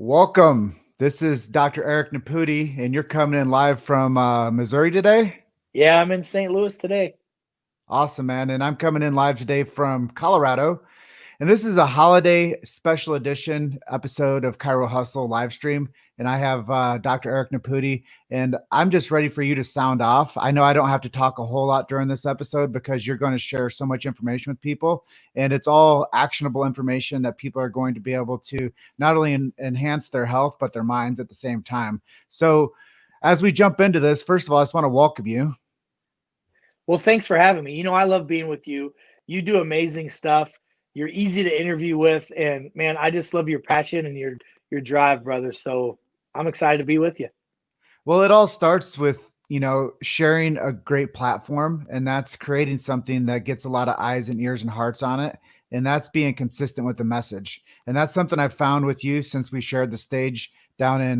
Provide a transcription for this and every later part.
Welcome. This is Dr. Eric Nepute, and you're coming in live from Missouri today. Yeah, I'm in St. Louis today. Awesome, man. And I'm coming in live today from Colorado. And this is a holiday special edition episode of Chiro Hustle live stream. And I have Dr. Eric Nepute, and I'm just ready for you to sound off. I know I don't have to talk a whole lot during this episode because you're going to share so much information with people. And it's all actionable information that people are going to be able to not only enhance their health, but their minds at the same time. So, as we jump into this, first of all, I just want to welcome you. Well, thanks for having me. I love being with you. You do amazing stuff. You're easy to interview with, and man, I just love your passion and your drive, brother. So I'm excited to be with you. Well, it all starts with, sharing a great platform, and that's creating something that gets a lot of eyes and ears and hearts on it. And that's being consistent with the message. And that's something I've found with you since we shared the stage down in,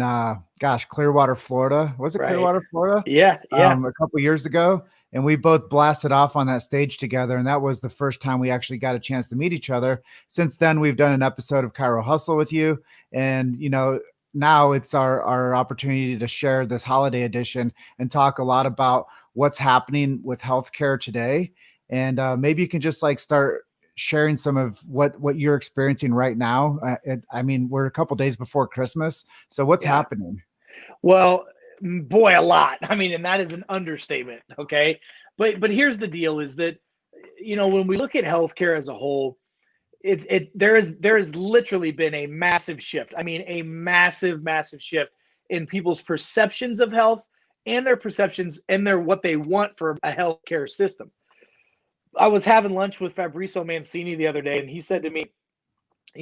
Clearwater, Florida. Was it Right. Clearwater, Florida? Yeah. A couple years ago. And we both blasted off on that stage together. And that was the first time we actually got a chance to meet each other. Since then, we've done an episode of Chiro Hustle with you. And, now it's our opportunity to share this holiday edition and talk a lot about what's happening with healthcare today. And maybe you can just like start sharing some of what you're experiencing right now. I mean, we're a couple days before Christmas, so what's Yeah. happening? Well, boy, a lot. I mean, and that is an understatement. Okay. But here's the deal is that, when we look at healthcare as a whole, there has literally been a massive shift. I mean, a massive shift in people's perceptions of health and their perceptions and their what they want for a healthcare system. I was having lunch with Fabrizio Mancini the other day, and he said to me,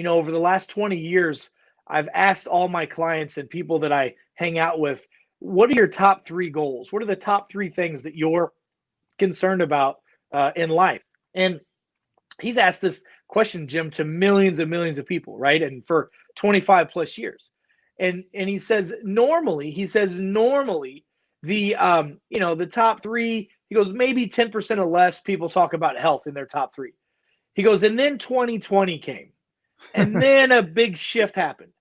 over the last 20 years, I've asked all my clients and people that I hang out with, what are your top three goals? What are the top three things that you're concerned about in life? And he's asked this question, Jim, to millions and millions of people, right? And for 25 plus years. And he says normally the top three, he goes, maybe 10% or less people talk about health in their top three. He goes, and then 2020 came. And then a big shift happened.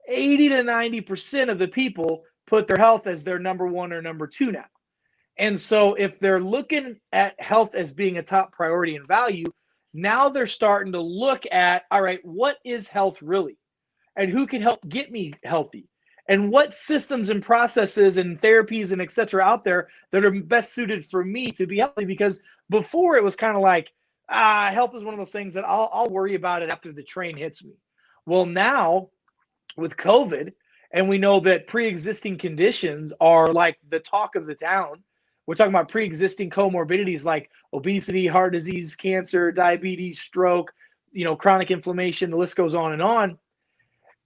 80 to 90% of the people put their health as their number one or number two now. And so if they're looking at health as being a top priority and value, now they're starting to look at, all right, what is health really? And who can help get me healthy? And what systems and processes and therapies and et cetera out there that are best suited for me to be healthy? Because before it was kind of like, health is one of those things that I'll worry about it after the train hits me. Well, now with COVID, and we know that pre-existing conditions are like the talk of the town. We're talking about pre-existing comorbidities like obesity, heart disease, cancer, diabetes, stroke, chronic inflammation, the list goes on and on.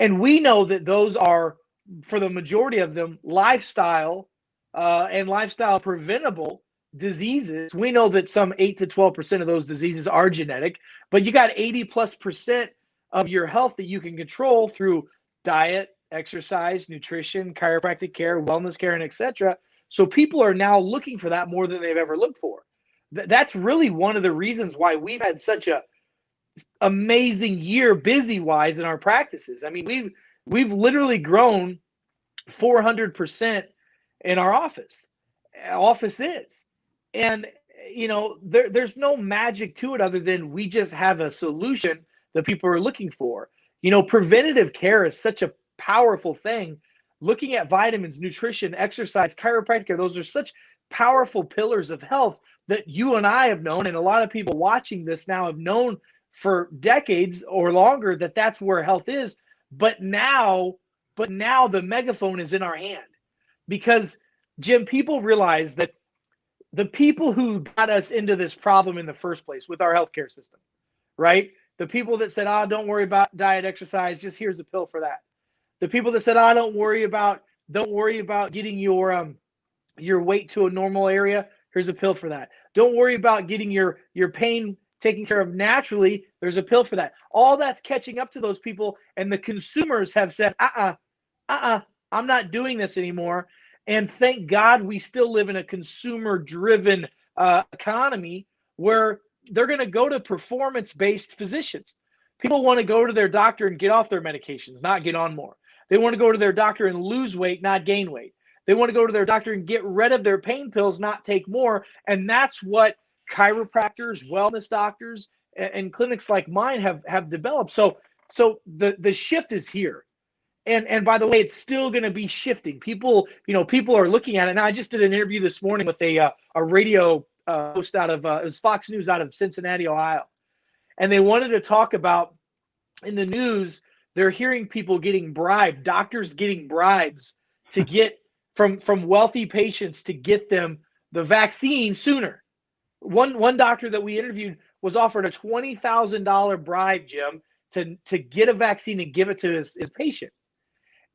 And we know that those are, for the majority of them, lifestyle and lifestyle preventable diseases. We know that some 8 to 12% of those diseases are genetic, but you got 80+% of your health that you can control through diet, exercise, nutrition, chiropractic care, wellness care, and etc. So people are now looking for that more than they've ever looked for. That's really one of the reasons why we've had such a amazing year busy wise in our practices. I mean, we've literally grown 400% in our offices. And there's no magic to it other than we just have a solution that people are looking for. Preventative care is such a powerful thing. Looking at vitamins, nutrition, exercise, chiropractic care, those are such powerful pillars of health that you and I have known, and a lot of people watching this now have known for decades or longer that that's where health is. But now the megaphone is in our hand because, Jim, people realize that the people who got us into this problem in the first place with our healthcare system, right? The people that said, don't worry about diet, exercise, just here's a pill for that. The people that said, don't worry about getting your weight to a normal area, here's a pill for that. Don't worry about getting your pain taken care of naturally, there's a pill for that. All that's catching up to those people, and the consumers have said, I'm not doing this anymore. And thank God we still live in a consumer-driven economy where they're going to go to performance-based physicians. People want to go to their doctor and get off their medications, not get on more. They want to go to their doctor and lose weight, not gain weight. They want to go to their doctor and get rid of their pain pills, not take more. And that's what chiropractors, wellness doctors, and clinics like mine have developed. So the shift is here. And by the way, it's still going to be shifting. People are looking at it now. I just did an interview this morning with a radio host out of it was Fox News out of Cincinnati, Ohio, and they wanted to talk about in the news they're hearing people getting bribed, doctors getting bribes to get from wealthy patients to get them the vaccine sooner. One doctor that we interviewed was offered a $20,000 bribe, Jim, to get a vaccine and give it to his patient.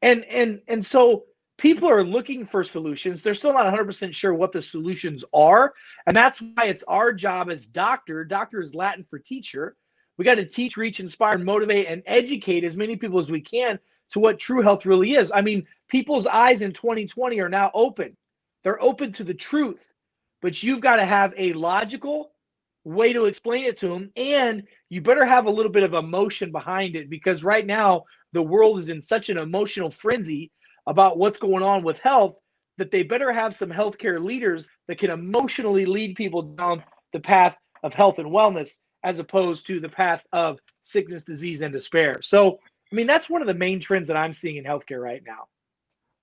And so people are looking for solutions. They're still not 100% sure what the solutions are. And that's why it's our job as doctor. Doctor is Latin for teacher. We got to teach, reach, inspire, motivate, and educate as many people as we can to what true health really is. I mean, people's eyes in 2020 are now open. They're open to the truth. But you've got to have a logical way to explain it to them. And you better have a little bit of emotion behind it, because right now the world is in such an emotional frenzy about what's going on with health that they better have some healthcare leaders that can emotionally lead people down the path of health and wellness as opposed to the path of sickness, disease, and despair. So, I mean, that's one of the main trends that I'm seeing in healthcare right now.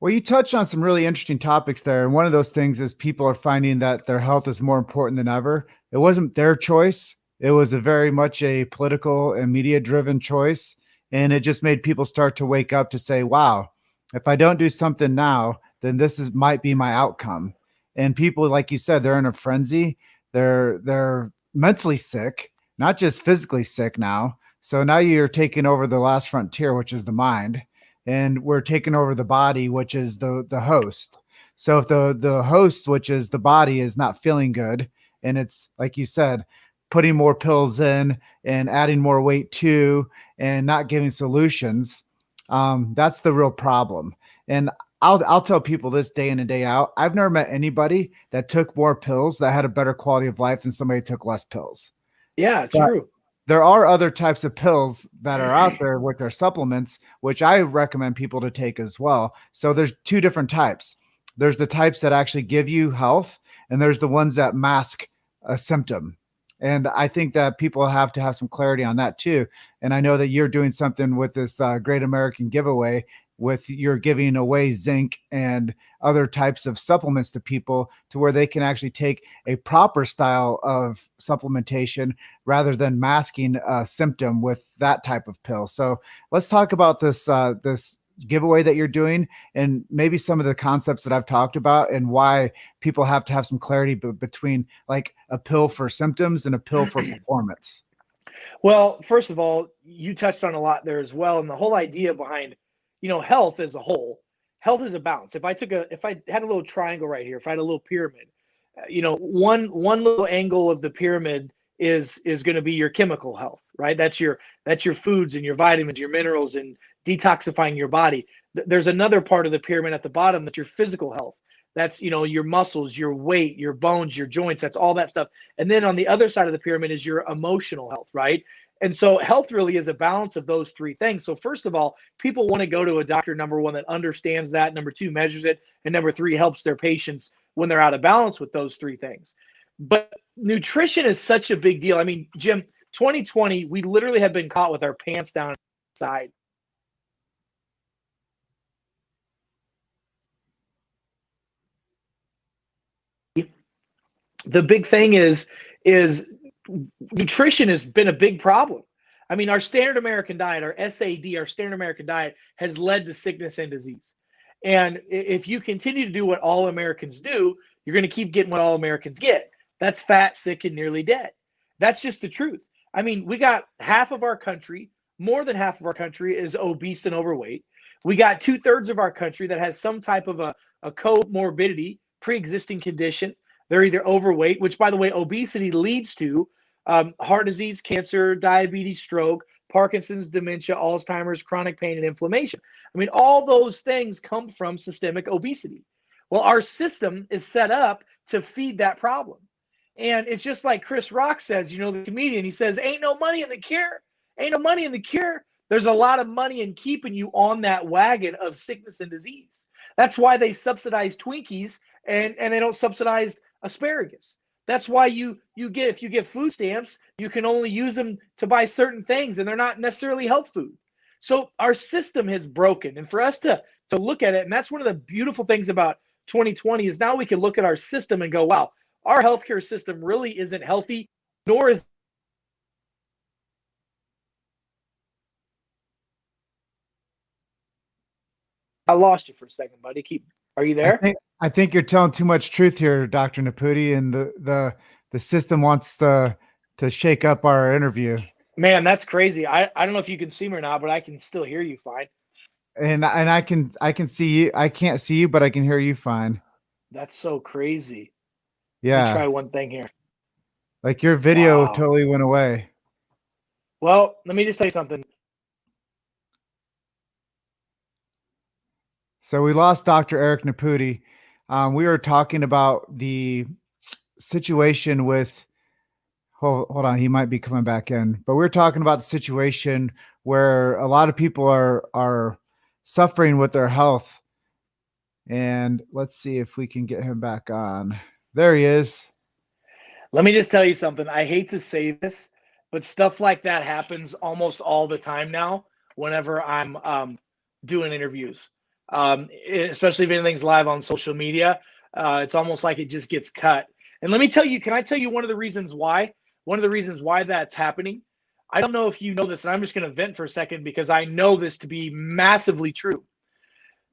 Well, you touched on some really interesting topics there. And one of those things is people are finding that their health is more important than ever. It wasn't their choice. It was a very much a political and media driven choice. And it just made people start to wake up to say, wow, if I don't do something now, then might be my outcome. And people, like you said, they're in a frenzy. They're mentally sick, not just physically sick now. So now you're taking over the last frontier, which is the mind, and we're taking over the body, which is the host. So if the host, which is the body, is not feeling good, and it's like you said, putting more pills in and adding more weight to, and not giving solutions, that's the real problem. And I'll tell people this day in and day out, I've never met anybody that took more pills that had a better quality of life than somebody who took less pills. Yeah, But true. there are other types of pills that are out there, which are supplements, which I recommend people to take as well. So there's two different types. There's the types that actually give you health, and there's the ones that mask a symptom. And I think that people have to have some clarity on that too. And I know that you're doing something with this Great American Giveaway, with you're giving away zinc and other types of supplements to people to where they can actually take a proper style of supplementation rather than masking a symptom with that type of pill. So let's talk about this giveaway that you're doing, and maybe some of the concepts that I've talked about, and why people have to have some clarity between like a pill for symptoms and a pill for performance. Well, first of all, you touched on a lot there as well. And the whole idea behind, health as a whole, health is a balance. If I had a little triangle right here, if I had a little pyramid, one little angle of the pyramid is going to be your chemical health, right? That's your foods and your vitamins, your minerals, and detoxifying your body. There's another part of the pyramid at the bottom that's your physical health. That's, your muscles, your weight, your bones, your joints, that's all that stuff. And then on the other side of the pyramid is your emotional health, right? And so health really is a balance of those three things. So first of all, people want to go to a doctor, number one, that understands that, number two, measures it, and number three, helps their patients when they're out of balance with those three things. But nutrition is such a big deal. I mean, Jim, 2020, we literally have been caught with our pants down inside. The big thing is nutrition has been a big problem. I mean, our standard American diet, our SAD, our standard American diet, has led to sickness and disease. And if you continue to do what all Americans do, you're going to keep getting what all Americans get. That's fat, sick, and nearly dead. That's just the truth. I mean, we got half of our country, more than half of our country is obese and overweight. We got 2/3 of our country that has some type of a comorbidity, pre-existing condition. They're either overweight, which, by the way, obesity leads to heart disease, cancer, diabetes, stroke, Parkinson's, dementia, Alzheimer's, chronic pain, and inflammation. I mean, all those things come from systemic obesity. Well, our system is set up to feed that problem. And it's just like Chris Rock says, the comedian, he says, ain't no money in the cure. Ain't no money in the cure. There's a lot of money in keeping you on that wagon of sickness and disease. That's why they subsidize Twinkies and they don't subsidize asparagus. That's why you get, if you get food stamps, you can only use them to buy certain things, and they're not necessarily health food. So our system has broken, and for us to look at it, and that's one of the beautiful things about 2020 is now we can look at our system and go, wow, our healthcare system really isn't healthy, nor is. I lost you for a second, buddy. Are you there? I think you're telling too much truth here, Dr. Nepute, and the system wants to shake up our interview. Man, that's crazy. I don't know if you can see me or not, but I can still hear you fine. And I can see you. I can't see you, but I can hear you fine. That's so crazy. Yeah. Let me try one thing here. Like your video totally went away. Well, let me just tell you something. So we lost Dr. Eric Nepute. We were talking about the situation with, hold on, he might be coming back in, but we're talking about the situation where a lot of people are suffering with their health. And let's see if we can get him back on. There he is. Let me just tell you something. I hate to say this, but stuff like that happens almost all the time now whenever I'm doing interviews, especially if anything's live on social media. It's almost like it just gets cut. And let me tell you, can I tell you one of the reasons why? One of the reasons why that's happening? I don't know if you know this, and I'm just going to vent for a second because I know this to be massively true.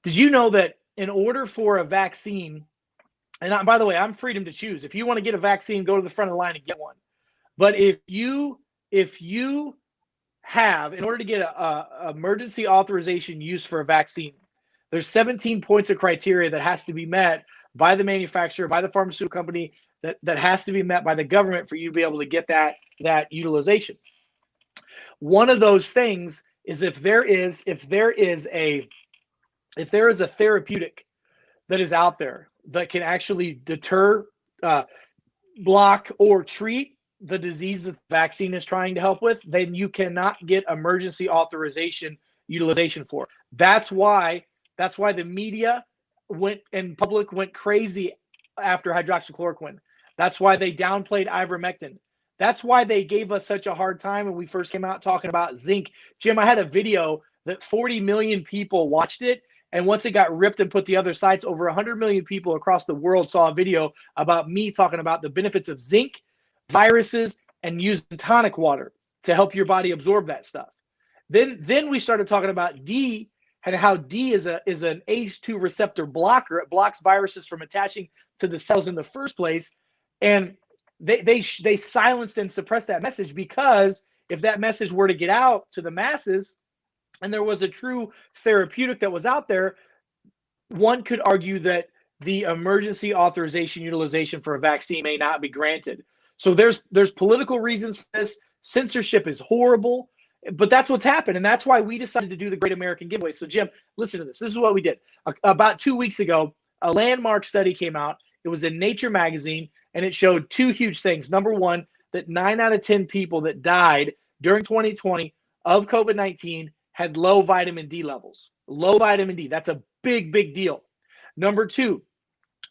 Did you know that in order for a vaccine, and by the way, I'm freedom to choose. If you want to get a vaccine, go to the front of the line and get one. But if you have, in order to get a emergency authorization use for a vaccine, there's 17 points of criteria that has to be met by the manufacturer, by the pharmaceutical company, that has to be met by the government for you to be able to get that utilization. One of those things is if there is a therapeutic that is out there that can actually deter, block, or treat the disease that the vaccine is trying to help with, then you cannot get emergency authorization utilization for. That's why the media and public went crazy after hydroxychloroquine. That's why they downplayed ivermectin. That's why they gave us such a hard time when we first came out talking about zinc. Jim, I had a video that 40 million people watched it. And once it got ripped and put the other sites, over 100 million people across the world saw a video about me talking about the benefits of zinc, viruses, and using tonic water to help your body absorb that stuff. Then we started talking about D and how D is an ACE2 receptor blocker. It blocks viruses from attaching to the cells in the first place. And they silenced and suppressed that message, because if that message were to get out to the masses and there was a true therapeutic that was out there, one could argue that the emergency authorization utilization for a vaccine may not be granted. So there's political reasons for this. Censorship is horrible, but that's what's happened. And that's why we decided to do the Great American Giveaway. So Jim, listen to this. This is what we did. About 2 weeks ago, a landmark study came out. It was in Nature magazine, and it showed two huge things. Number one, that 9 out of 10 people that died during 2020 of COVID-19 had low vitamin D levels. Low vitamin D. That's a big, big deal. Number two,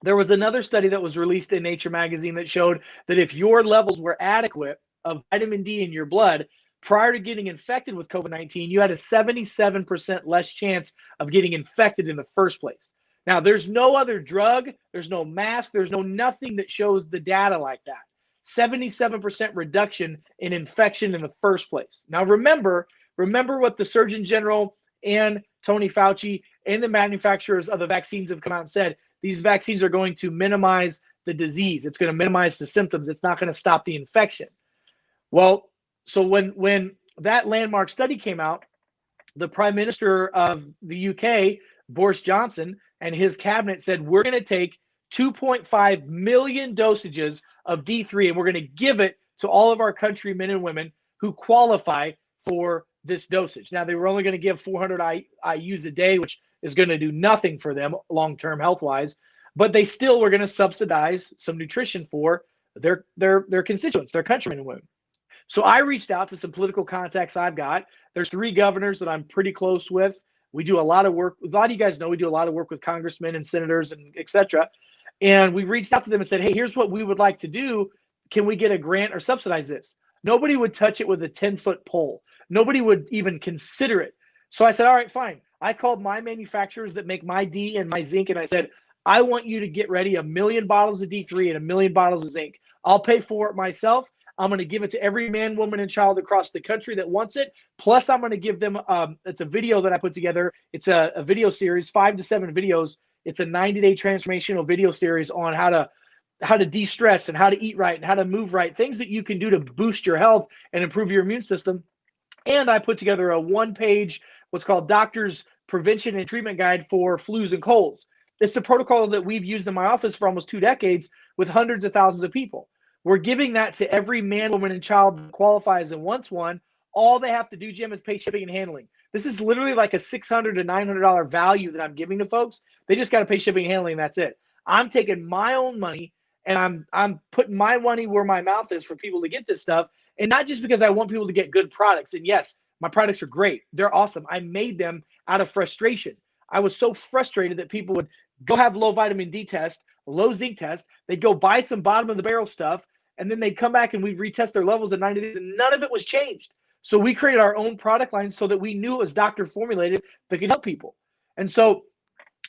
there was another study that was released in Nature magazine that showed that if your levels were adequate of vitamin D in your blood prior to getting infected with COVID-19, you had a 77% less chance of getting infected in the first place. Now, there's no other drug, there's no mask, there's no nothing that shows the data like that. 77% reduction in infection in the first place. Now, remember what the Surgeon General and Tony Fauci and the manufacturers of the vaccines have come out and said. These vaccines are going to minimize the disease. It's going to minimize the symptoms. It's not going to stop the infection. Well, so when that landmark study came out, the Prime Minister of the UK, Boris Johnson, and his cabinet said, we're going to take 2.5 million dosages of D3 and we're going to give it to all of our countrymen and women who qualify for this dosage. Now, they were only going to give 400 IUs a day, which is going to do nothing for them long-term health-wise, but they still were going to subsidize some nutrition for their constituents, their countrymen and women. So I reached out to some political contacts I've got There's 3 governors that I'm pretty close with. We do a lot of work. A lot of you guys know we do a lot of work with congressmen and senators and et cetera. And we reached out to them and said, hey, here's what we would like to do. Can we get a grant or subsidize this? Nobody would touch it with a 10-foot pole. Nobody would even consider it. So I said, all right, fine. I called my manufacturers that make my D and my zinc, and I said, I want you to get ready 1 million bottles of D3 and 1 million bottles of zinc. I'll pay for it myself. I'm going to give it to every man, woman, and child across the country that wants it. Plus, I'm going to give them, it's a video that I put together. It's a video series, 5 to 7 videos. It's a 90-day transformational video series on how to de-stress and how to eat right and how to move right, things that you can do to boost your health and improve your immune system. And I put together a 1-page, what's called Doctor's Prevention and Treatment Guide for Flus and Colds. It's the protocol that we've used in my office for almost 2 decades with hundreds of thousands of people. We're giving that to every man, woman, and child that qualifies and wants one. All they have to do, Jim, is pay shipping and handling. This is literally like a $600 to $900 value that I'm giving to folks. They just got to pay shipping and handling. And that's it. I'm taking my own money and I'm putting my money where my mouth is for people to get this stuff. And not just because I want people to get good products. And yes, my products are great. They're awesome. I made them out of frustration. I was so frustrated that people would go have low vitamin D test, low zinc test. They'd go buy some bottom of the barrel stuff. And then they'd come back and we'd retest their levels in 90 days. And none of it was changed. So we created our own product line so that we knew it was doctor formulated that could help people. And so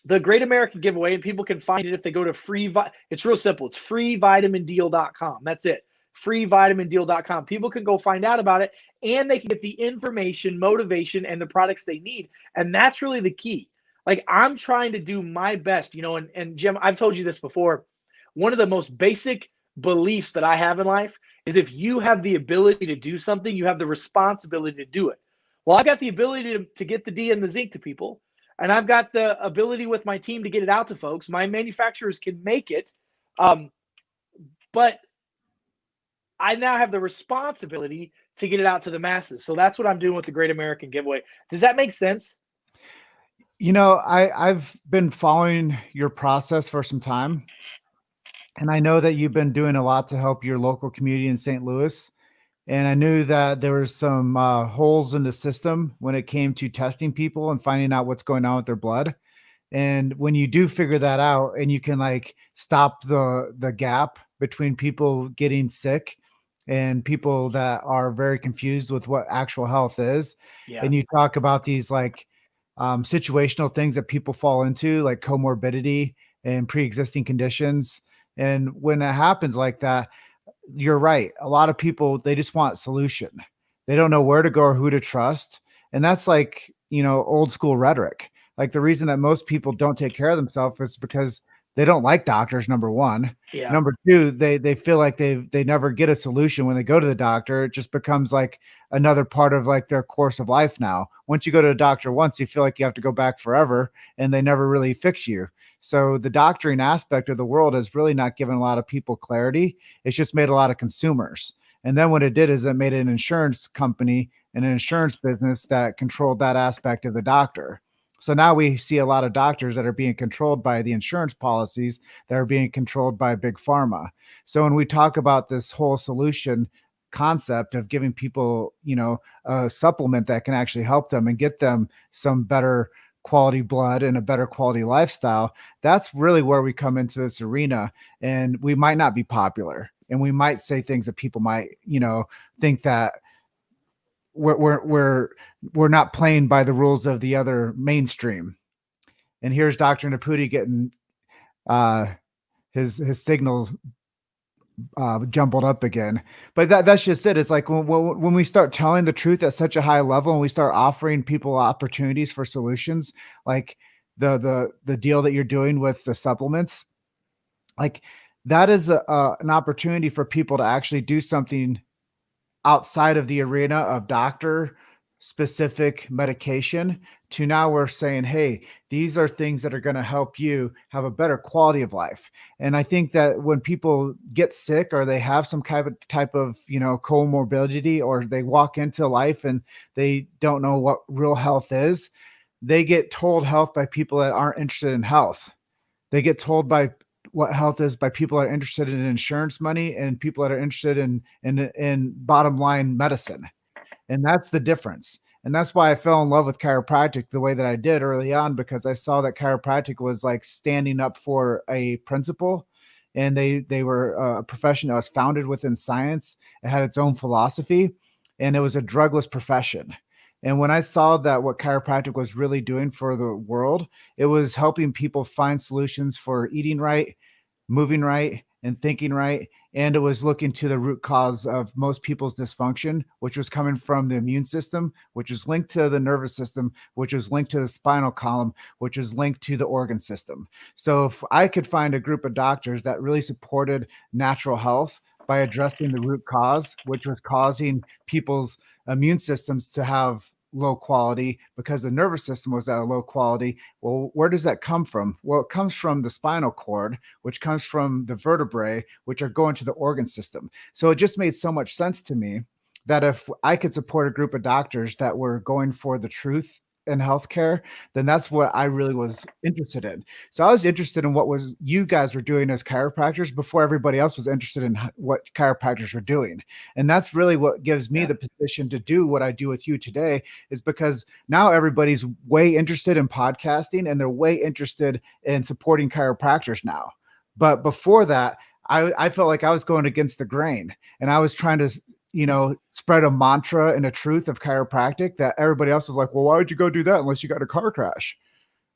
the Great American Giveaway, and people can find it if they go to it's real simple. It's freevitamindeal.com. That's it. Freevitamindeal.com. People can go find out about it, and they can get the information, motivation, and the products they need. And that's really the key. Like, I'm trying to do my best, and Jim, I've told you this before. One of the most basic beliefs that I have in life is if you have the ability to do something, you have the responsibility to do it. Well, I've got the ability to get the D and the zinc to people, and I've got the ability with my team to get it out to folks. My manufacturers can make it, but I now have the responsibility to get it out to the masses. So that's what I'm doing with the Great American Giveaway. Does that make sense? I've been following your process for some time, and I know that you've been doing a lot to help your local community in St. Louis. And I knew that there was some holes in the system when it came to testing people and finding out what's going on with their blood. And when you do figure that out and you can like stop the gap between people getting sick and people that are very confused with what actual health is. Yeah. And you talk about these like situational things that people fall into, like comorbidity and pre-existing conditions. And when it happens like that, you're right. A lot of people, they just want solution. They don't know where to go or who to trust. And that's like, old school rhetoric. Like the reason that most people don't take care of themselves is because they don't like doctors, number one. Yeah. Number two, they feel like they never get a solution when they go to the doctor. It just becomes like another part of like their course of life now. Once you go to a doctor once, you feel like you have to go back forever and they never really fix you. So the doctoring aspect of the world has really not given a lot of people clarity. It's just made a lot of consumers. And then what it did is it made an insurance company and an insurance business that controlled that aspect of the doctor. So now we see a lot of doctors that are being controlled by the insurance policies that are being controlled by big pharma. So when we talk about this whole solution concept of giving people, a supplement that can actually help them and get them some better quality blood and a better quality lifestyle, that's really where we come into this arena. And we might not be popular and we might say things that people might, think that we're not playing by the rules of the other mainstream. And here's Dr. Nepute getting his signals jumbled up again. But that's just it. It's like when we start telling the truth at such a high level and we start offering people opportunities for solutions, like the deal that you're doing with the supplements, like that is an opportunity for people to actually do something outside of the arena of doctor specific medication to now we're saying, hey, these are things that are going to help you have a better quality of life. And I think that when people get sick or they have some type of, comorbidity, or they walk into life and they don't know what real health is, they get told health by people that aren't interested in health. They get told by what health is by people that are interested in insurance money and people that are interested in bottom line medicine. And that's the difference. And that's why I fell in love with chiropractic the way that I did early on, because I saw that chiropractic was like standing up for a principle. And they were a profession that was founded within science. It had its own philosophy, and it was a drugless profession. And when I saw that what chiropractic was really doing for the world, it was helping people find solutions for eating right, moving right, and thinking right. And it was looking to the root cause of most people's dysfunction, which was coming from the immune system, which was linked to the nervous system, which was linked to the spinal column, which was linked to the organ system. So if I could find a group of doctors that really supported natural health by addressing the root cause, which was causing people's immune systems to have low quality because the nervous system was at a low quality. Well, where does that come from? Well, it comes from the spinal cord, which comes from the vertebrae, which are going to the organ system. So it just made so much sense to me that if I could support a group of doctors that were going for the truth in healthcare, then that's what I really was interested in. So I was interested in what was you guys were doing as chiropractors before everybody else was interested in what chiropractors were doing. And that's really what gives me the position to do what I do with you today, is because now everybody's way interested in podcasting and they're way interested in supporting chiropractors now. But before that, I felt like I was going against the grain, and I was trying to spread a mantra and a truth of chiropractic that everybody else is like, well, why would you go do that unless you got a car crash?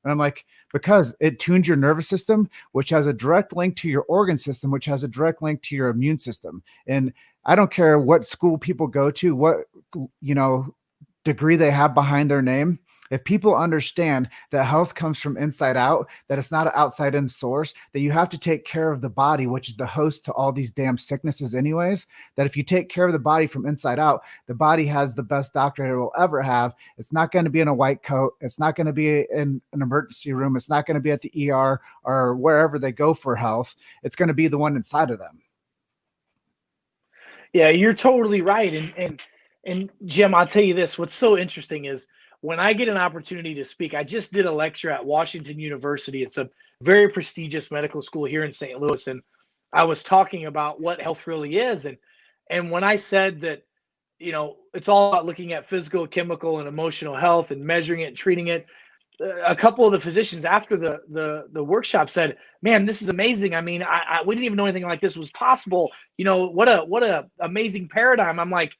And I'm like, because it tunes your nervous system, which has a direct link to your organ system, which has a direct link to your immune system. And I don't care what school people go to, what, degree they have behind their name. If people understand that health comes from inside out, that it's not an outside in source, that you have to take care of the body, which is the host to all these damn sicknesses anyways, that if you take care of the body from inside out, the body has the best doctor it will ever have. It's not going to be in a white coat. It's not going to be in an emergency room. It's not going to be at the ER or wherever they go for health. It's going to be the one inside of them. Yeah, you're totally right. And Jim, I'll tell you this, what's so interesting is when I get an opportunity to speak, I just did a lecture at Washington University. It's a very prestigious medical school here in St. Louis. And I was talking about what health really is. And when I said that, it's all about looking at physical, chemical, and emotional health and measuring it and treating it, a couple of the physicians after the workshop said, "Man, this is amazing. I mean, we didn't even know anything like this was possible. What a amazing paradigm." I'm like,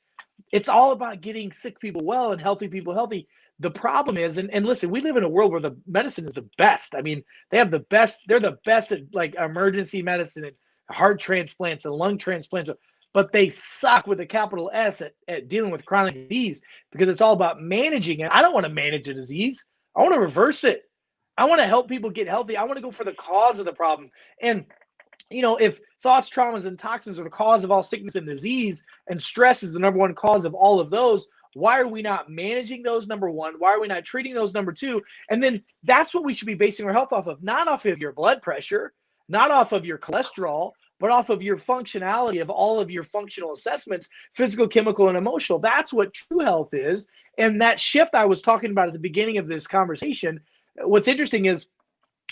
it's all about getting sick people well and healthy people healthy. The problem is, and listen, we live in a world where the medicine is the best. I mean, they're the best at like emergency medicine and heart transplants and lung transplants, but they suck with a capital S at dealing with chronic disease because it's all about managing it. I don't want to manage a disease. I want to reverse it. I want to help people get healthy. I want to go for the cause of the problem. And if thoughts, traumas, and toxins are the cause of all sickness and disease, and stress is the number one cause of all of those, why are we not managing those, number one? Why are we not treating those, number two? And then that's what we should be basing our health off of, not off of your blood pressure, not off of your cholesterol, but off of your functionality of all of your functional assessments, physical, chemical, and emotional. That's what true health is. And that shift I was talking about at the beginning of this conversation, what's interesting is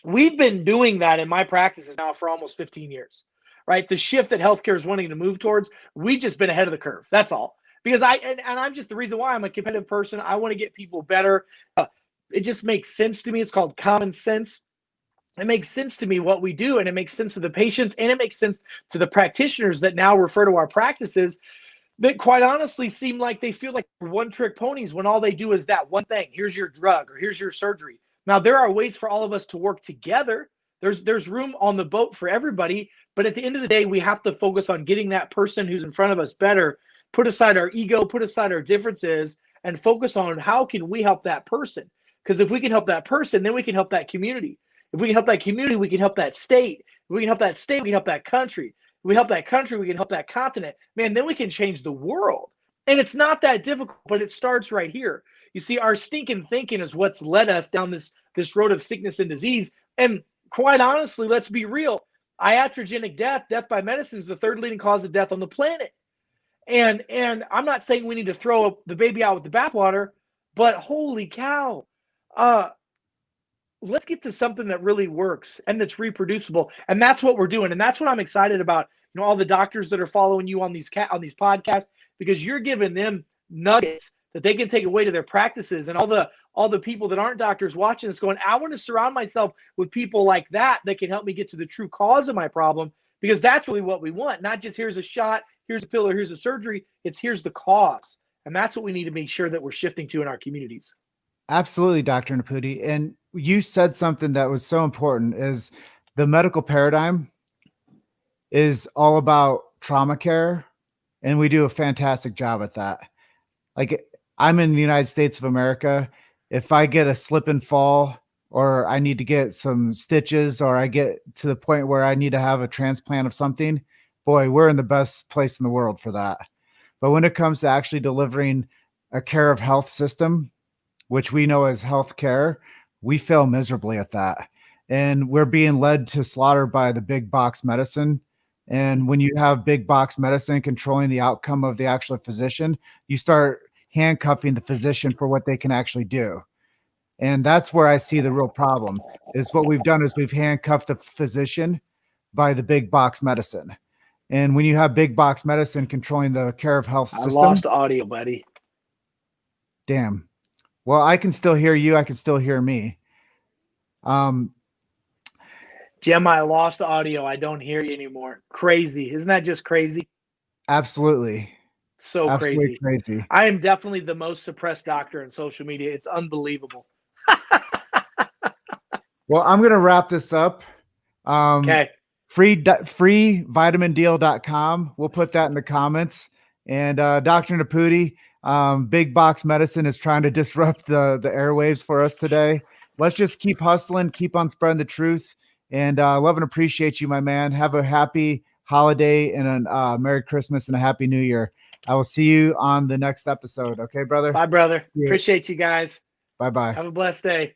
we've been doing that in my practices now for almost 15 years, right? The shift that healthcare is wanting to move towards, we've just been ahead of the curve. That's all. Because I'm just the reason why I'm a competitive person. I want to get people better. It just makes sense to me. It's called common sense. It makes sense to me what we do, and it makes sense to the patients, and it makes sense to the practitioners that now refer to our practices that quite honestly seem like they feel like one-trick ponies when all they do is that one thing. Here's your drug or here's your surgery. Now, there are ways for all of us to work together. There's room on the boat for everybody, but at the end of the day, we have to focus on getting that person who's in front of us better, put aside our ego, put aside our differences, and focus on how can we help that person. Because if we can help that person, then we can help that community. If we can help that community, we can help that state. If we can help that state, we can help that country. If we help that country, we can help that continent. Man, then we can change the world. And it's not that difficult, but it starts right here. You see, our stinking thinking is what's led us down this road of sickness and disease. And quite honestly, let's be real. Iatrogenic death by medicine, is the third leading cause of death on the planet. And I'm not saying we need to throw the baby out with the bathwater, but holy cow, let's get to something that really works and that's reproducible. And that's what we're doing. And that's what I'm excited about. All the doctors that are following you on these podcasts, because you're giving them nuggets that they can take away to their practices, and all the people that aren't doctors watching this going, I want to surround myself with people like that can help me get to the true cause of my problem, because that's really what we want. Not just here's a shot, here's a pill, or here's a surgery. It's here's the cause. And that's what we need to make sure that we're shifting to in our communities. Absolutely, Dr. Nepute. And you said something that was so important is the medical paradigm is all about trauma care. And we do a fantastic job at that. Like, I'm in the United States of America. If I get a slip and fall, or I need to get some stitches, or I get to the point where I need to have a transplant of something, boy, we're in the best place in the world for that. But when it comes to actually delivering a care of health system, which we know as health care, we fail miserably at that. And we're being led to slaughter by the big box medicine. And when you have big box medicine controlling the outcome of the actual physician, you start handcuffing the physician for what they can actually do. And that's where I see the real problem is what we've done is we've handcuffed the physician by the big box medicine. And when you have big box medicine controlling the care of health system, I lost audio, buddy. Damn. Well, I can still hear you. I can still hear me. Jim, I lost audio. I don't hear you anymore. Crazy. Isn't that just crazy? Absolutely. So Absolutely crazy. I am definitely the most suppressed doctor in social media. It's unbelievable. Well, I'm going to wrap this up. Okay. Freevitamindeal.com. We'll put that in the comments. And Dr. Nepute, big box medicine is trying to disrupt the airwaves for us today. Let's just keep hustling, keep on spreading the truth. And love and appreciate you, my man. Have a happy holiday and a Merry Christmas and a Happy New Year. I will see you on the next episode. Okay, brother? Bye, brother. Appreciate you guys. Bye-bye. Have a blessed day.